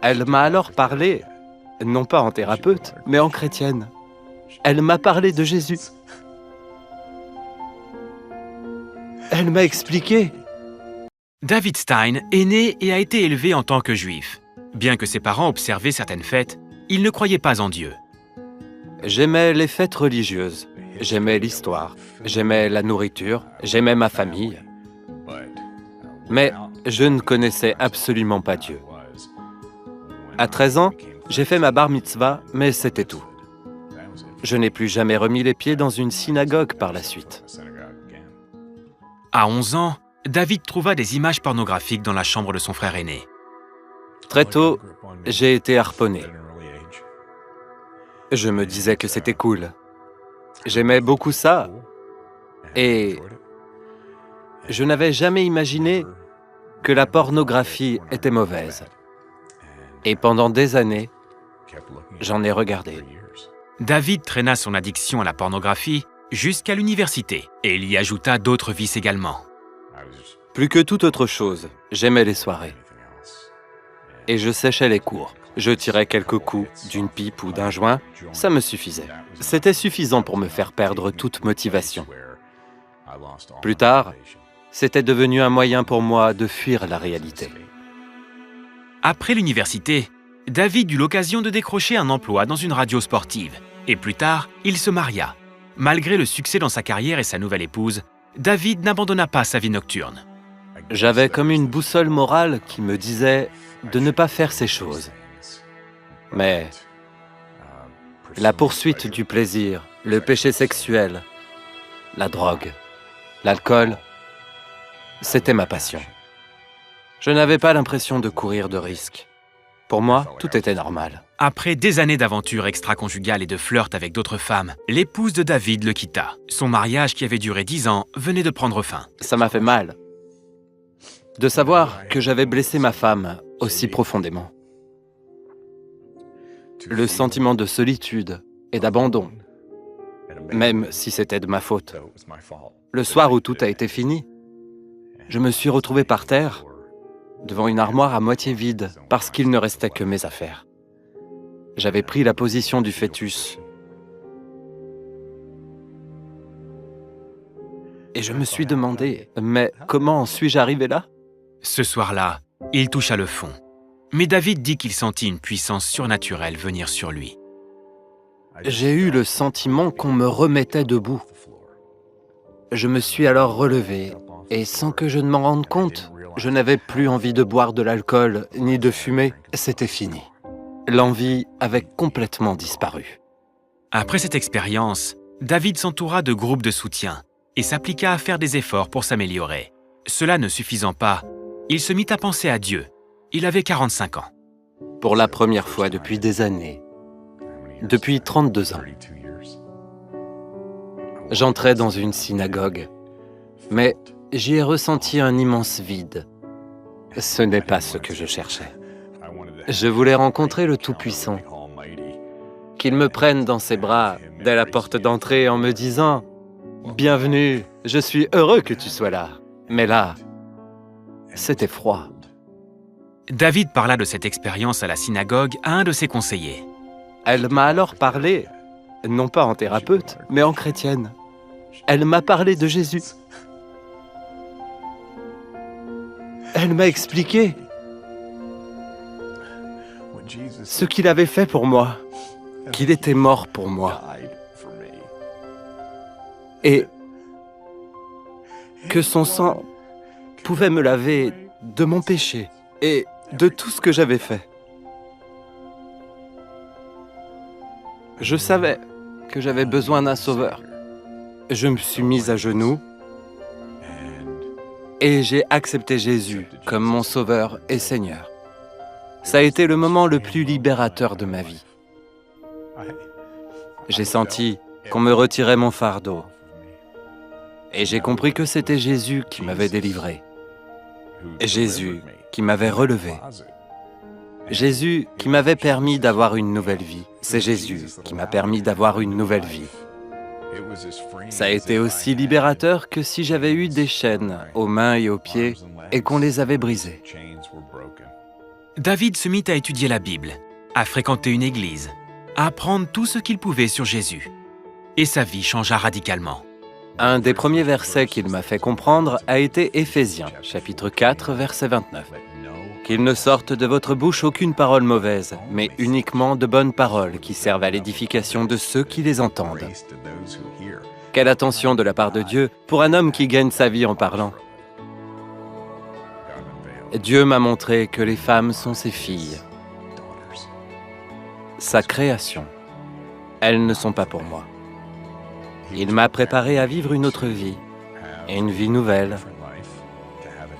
Elle m'a alors parlé, non pas en thérapeute, mais en chrétienne. Elle m'a parlé de Jésus. Elle m'a expliqué. David Stein est né et a été élevé en tant que juif. Bien que ses parents observaient certaines fêtes, il ne croyait pas en Dieu. J'aimais les fêtes religieuses, j'aimais l'histoire, j'aimais la nourriture, j'aimais ma famille. Mais je ne connaissais absolument pas Dieu. À 13 ans, j'ai fait ma bar mitzvah, mais c'était tout. Je n'ai plus jamais remis les pieds dans une synagogue par la suite. À 11 ans, David trouva des images pornographiques dans la chambre de son frère aîné. Très tôt, j'ai été harponné. Je me disais que c'était cool. J'aimais beaucoup ça. Et je n'avais jamais imaginé que la pornographie était mauvaise. Et pendant des années, j'en ai regardé. David traîna son addiction à la pornographie jusqu'à l'université et il y ajouta d'autres vices également. Plus que toute autre chose, j'aimais les soirées. Et je séchais les cours. Je tirais quelques coups d'une pipe ou d'un joint, ça me suffisait. C'était suffisant pour me faire perdre toute motivation. Plus tard, c'était devenu un moyen pour moi de fuir la réalité. Après l'université, David eut l'occasion de décrocher un emploi dans une radio sportive. Et plus tard, il se maria. Malgré le succès dans sa carrière et sa nouvelle épouse, David n'abandonna pas sa vie nocturne. J'avais comme une boussole morale qui me disait de ne pas faire ces choses. Mais la poursuite du plaisir, le péché sexuel, la drogue, l'alcool, c'était ma passion. Je n'avais pas l'impression de courir de risques. Pour moi, tout était normal. Après des années d'aventures extra-conjugales et de flirt avec d'autres femmes, l'épouse de David le quitta. Son mariage, qui avait duré 10 ans, venait de prendre fin. Ça m'a fait mal de savoir que j'avais blessé ma femme aussi profondément. Le sentiment de solitude et d'abandon, même si c'était de ma faute. Le soir où tout a été fini, je me suis retrouvé par terre, devant une armoire à moitié vide, parce qu'il ne restait que mes affaires. J'avais pris la position du fœtus. Et je me suis demandé, mais comment en suis-je arrivé là? Ce soir-là, il toucha le fond. Mais David dit qu'il sentit une puissance surnaturelle venir sur lui. J'ai eu le sentiment qu'on me remettait debout. Je me suis alors relevé, et sans que je ne m'en rende compte, je n'avais plus envie de boire de l'alcool ni de fumer, c'était fini. L'envie avait complètement disparu. Après cette expérience, David s'entoura de groupes de soutien et s'appliqua à faire des efforts pour s'améliorer. Cela ne suffisant pas, il se mit à penser à Dieu. Il avait 45 ans. Pour la première fois depuis des années, depuis 32 ans, j'entrais dans une synagogue, mais j'y ai ressenti un immense vide. Ce n'est pas ce que je cherchais. Je voulais rencontrer le Tout-Puissant, qu'il me prenne dans ses bras dès la porte d'entrée en me disant « Bienvenue, je suis heureux que tu sois là. » Mais là, c'était froid. David parla de cette expérience à la synagogue à un de ses conseillers. Elle m'a alors parlé, non pas en thérapeute, mais en chrétienne. Elle m'a parlé de Jésus. Elle m'a expliqué ce qu'il avait fait pour moi, qu'il était mort pour moi, et que son sang pouvait me laver de mon péché et de tout ce que j'avais fait. Je savais que j'avais besoin d'un sauveur. Je me suis mis à genoux et j'ai accepté Jésus comme mon sauveur et Seigneur. Ça a été le moment le plus libérateur de ma vie. J'ai senti qu'on me retirait mon fardeau. Et j'ai compris que c'était Jésus qui m'avait délivré. Jésus qui m'avait relevé. Jésus qui m'avait permis d'avoir une nouvelle vie. C'est Jésus qui m'a permis d'avoir une nouvelle vie. Ça a été aussi libérateur que si j'avais eu des chaînes aux mains et aux pieds et qu'on les avait brisées. David se mit à étudier la Bible, à fréquenter une église, à apprendre tout ce qu'il pouvait sur Jésus. Et sa vie changea radicalement. Un des premiers versets qu'il m'a fait comprendre a été Éphésiens, chapitre 4, verset 29. « Qu'il ne sorte de votre bouche aucune parole mauvaise, mais uniquement de bonnes paroles qui servent à l'édification de ceux qui les entendent. » Quelle attention de la part de Dieu pour un homme qui gagne sa vie en parlant. Dieu m'a montré que les femmes sont ses filles, sa création. Elles ne sont pas pour moi. Il m'a préparé à vivre une autre vie, une vie nouvelle,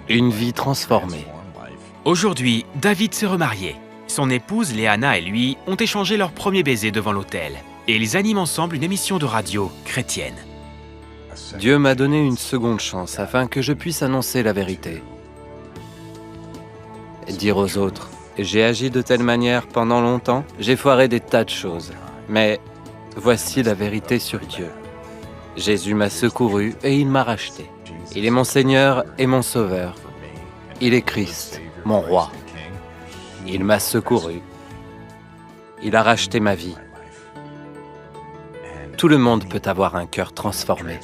une vie transformée. Aujourd'hui, David s'est remarié. Son épouse Léana et lui ont échangé leur premier baiser devant l'autel. Et ils animent ensemble une émission de radio chrétienne. Dieu m'a donné une seconde chance afin que je puisse annoncer la vérité. Dire aux autres, j'ai agi de telle manière pendant longtemps, j'ai foiré des tas de choses. Mais voici la vérité sur Dieu. Jésus m'a secouru et il m'a racheté. Il est mon Seigneur et mon Sauveur. Il est Christ, mon Roi. Il m'a secouru. Il a racheté ma vie. Tout le monde peut avoir un cœur transformé.